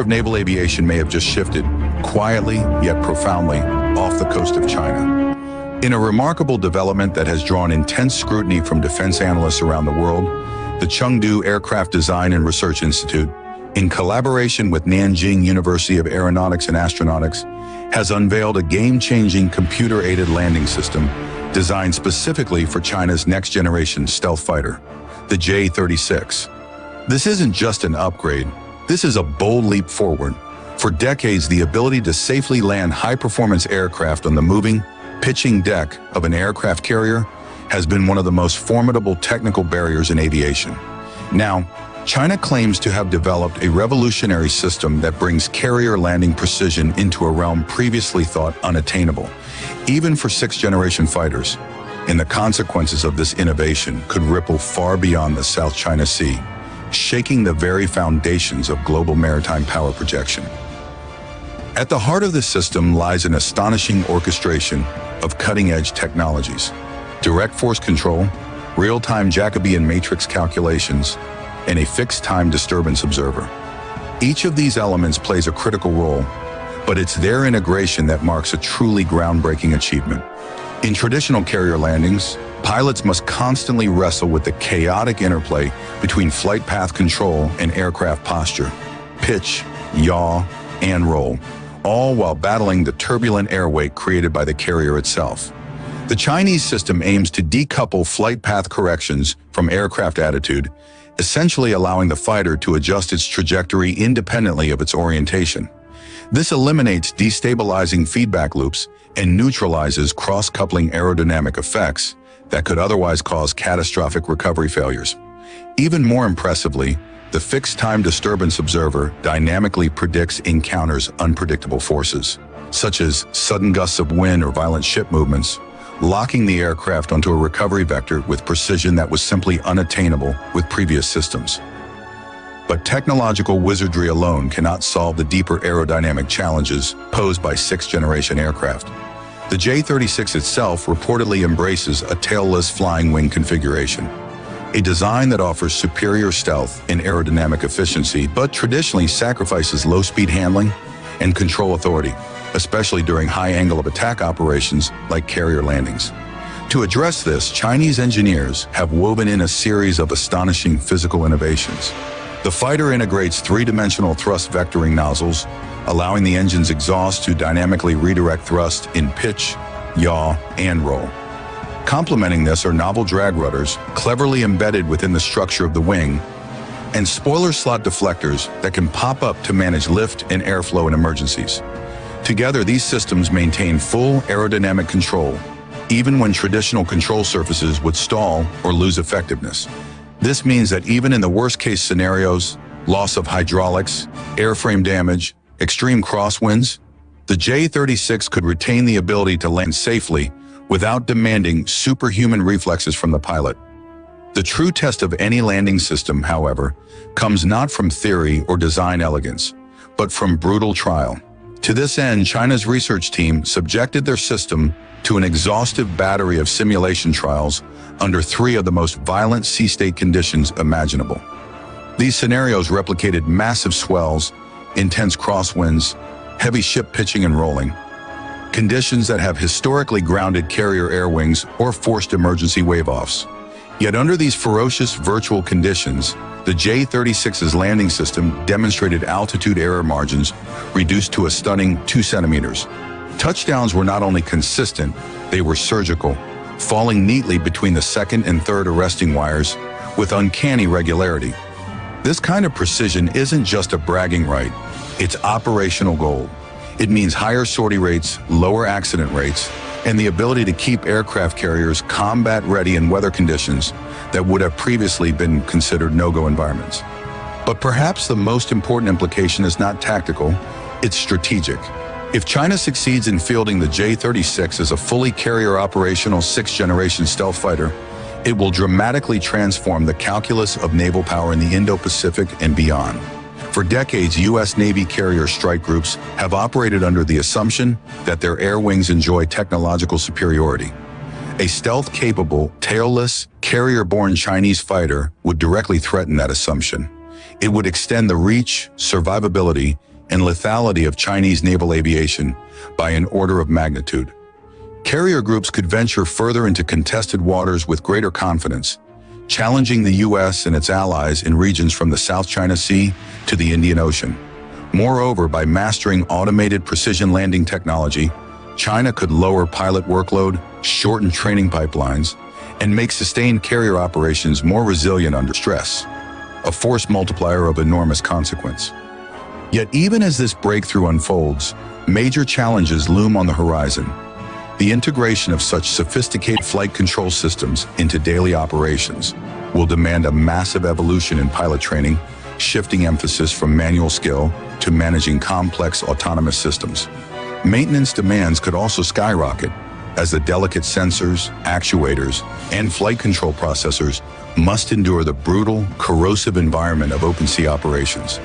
of naval aviation may have just shifted, quietly yet profoundly, off the coast of China. In a remarkable development that has drawn intense scrutiny from defense analysts around the world, the Chengdu Aircraft Design and Research Institute, in collaboration with Nanjing University of Aeronautics and Astronautics, has unveiled a game-changing computer-aided landing system designed specifically for China's next-generation stealth fighter, the J-36. This isn't just an upgrade. This is a bold leap forward. For decades, the ability to safely land high-performance aircraft on the moving, pitching deck of an aircraft carrier has been one of the most formidable technical barriers in aviation. Now, China claims to have developed a revolutionary system that brings carrier landing precision into a realm previously thought unattainable, even for sixth-generation fighters. And the consequences of this innovation could ripple far beyond the South China Sea, shaking the very foundations of global maritime power projection. At the heart of this system lies an astonishing orchestration of cutting-edge technologies: direct force control, real-time Jacobian matrix calculations, and a fixed-time disturbance observer. Each of these elements plays a critical role, but it's their integration that marks a truly groundbreaking achievement. In traditional carrier landings, pilots must constantly wrestle with the chaotic interplay between flight path control and aircraft posture, pitch, yaw, and roll, all while battling the turbulent air weight created by the carrier itself. The Chinese system aims to decouple flight path corrections from aircraft attitude, essentially allowing the fighter to adjust its trajectory independently of its orientation. This eliminates destabilizing feedback loops and neutralizes cross-coupling aerodynamic effects that could otherwise cause catastrophic recovery failures. Even more impressively, the fixed-time disturbance observer dynamically predicts encounters unpredictable forces, such as sudden gusts of wind or violent ship movements, locking the aircraft onto a recovery vector with precision that was simply unattainable with previous systems. But technological wizardry alone cannot solve the deeper aerodynamic challenges posed by sixth-generation aircraft. The J-36 itself reportedly embraces a tailless flying wing configuration, a design that offers superior stealth and aerodynamic efficiency, but traditionally sacrifices low-speed handling and control authority, especially during high angle of attack operations like carrier landings. To address this, Chinese engineers have woven in a series of astonishing physical innovations. The fighter integrates three-dimensional thrust vectoring nozzles, allowing the engine's exhaust to dynamically redirect thrust in pitch, yaw, and roll. Complementing this are novel drag rudders, cleverly embedded within the structure of the wing, and spoiler slot deflectors that can pop up to manage lift and airflow in emergencies. Together, these systems maintain full aerodynamic control, even when traditional control surfaces would stall or lose effectiveness. This means that even in the worst-case scenarios, loss of hydraulics, airframe damage, extreme crosswinds, the J-36 could retain the ability to land safely without demanding superhuman reflexes from the pilot. The true test of any landing system, however, comes not from theory or design elegance, but from brutal trial. To this end, China's research team subjected their system to an exhaustive battery of simulation trials under three of the most violent sea state conditions imaginable. These scenarios replicated massive swells, intense crosswinds, heavy ship pitching and rolling, conditions that have historically grounded carrier air wings or forced emergency wave-offs. Yet under these ferocious virtual conditions, the J-36's landing system demonstrated altitude error margins reduced to a stunning 2 centimeters. Touchdowns were not only consistent, they were surgical, falling neatly between the second and third arresting wires with uncanny regularity. This kind of precision isn't just a bragging right, it's operational gold. It means higher sortie rates, lower accident rates, and the ability to keep aircraft carriers combat-ready in weather conditions that would have previously been considered no-go environments. But perhaps the most important implication is not tactical, it's strategic. If China succeeds in fielding the J-36 as a fully carrier-operational sixth-generation stealth fighter, it will dramatically transform the calculus of naval power in the Indo-Pacific and beyond. For decades, U.S. Navy carrier strike groups have operated under the assumption that their air wings enjoy technological superiority. A stealth-capable, tailless, carrier-borne Chinese fighter would directly threaten that assumption. It would extend the reach, survivability, and lethality of Chinese naval aviation by an order of magnitude. Carrier groups could venture further into contested waters with greater confidence, challenging the U.S. and its allies in regions from the South China Sea to the Indian Ocean. Moreover, by mastering automated precision landing technology, China could lower pilot workload, shorten training pipelines, and make sustained carrier operations more resilient under stress, a force multiplier of enormous consequence. Yet even as this breakthrough unfolds, major challenges loom on the horizon. The integration of such sophisticated flight control systems into daily operations will demand a massive evolution in pilot training, shifting emphasis from manual skill to managing complex autonomous systems. Maintenance demands could also skyrocket, as the delicate sensors, actuators, and flight control processors must endure the brutal, corrosive environment of open sea operations.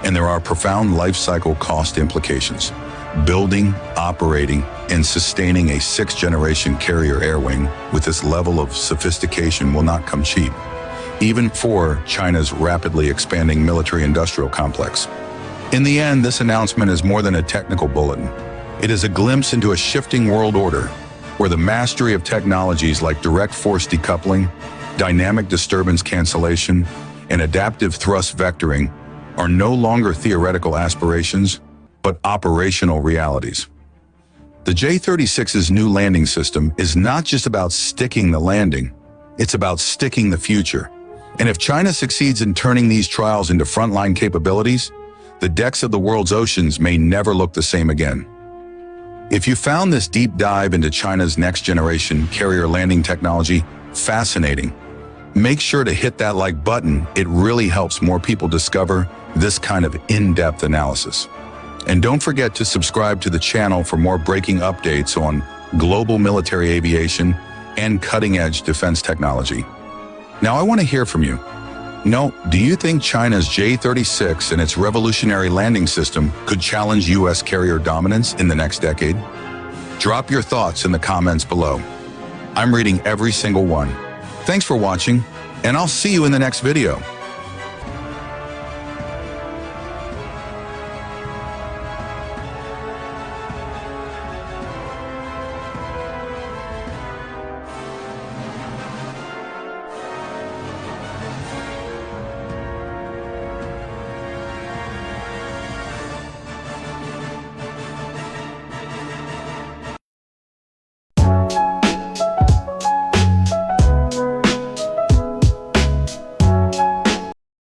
And there are profound life cycle cost implications. Building, operating, and sustaining a sixth-generation carrier air wing with this level of sophistication will not come cheap, even for China's rapidly expanding military-industrial complex. In the end, this announcement is more than a technical bulletin. It is a glimpse into a shifting world order, where the mastery of technologies like direct force decoupling, dynamic disturbance cancellation, and adaptive thrust vectoring are no longer theoretical aspirations, but operational realities. The J-36's new landing system is not just about sticking the landing, it's about sticking the future. And if China succeeds in turning these trials into frontline capabilities, the decks of the world's oceans may never look the same again. If you found this deep dive into China's next-generation carrier landing technology fascinating, make sure to hit that like button. It really helps more people discover this kind of in-depth analysis. And don't forget to subscribe to the channel for more breaking updates on global military aviation and cutting-edge defense technology. Now, I want to hear from you. Do you think China's J-36 and its revolutionary landing system could challenge U.S. carrier dominance in the next decade? Drop your thoughts in the comments below. I'm reading every single one. Thanks for watching, and I'll see you in the next video.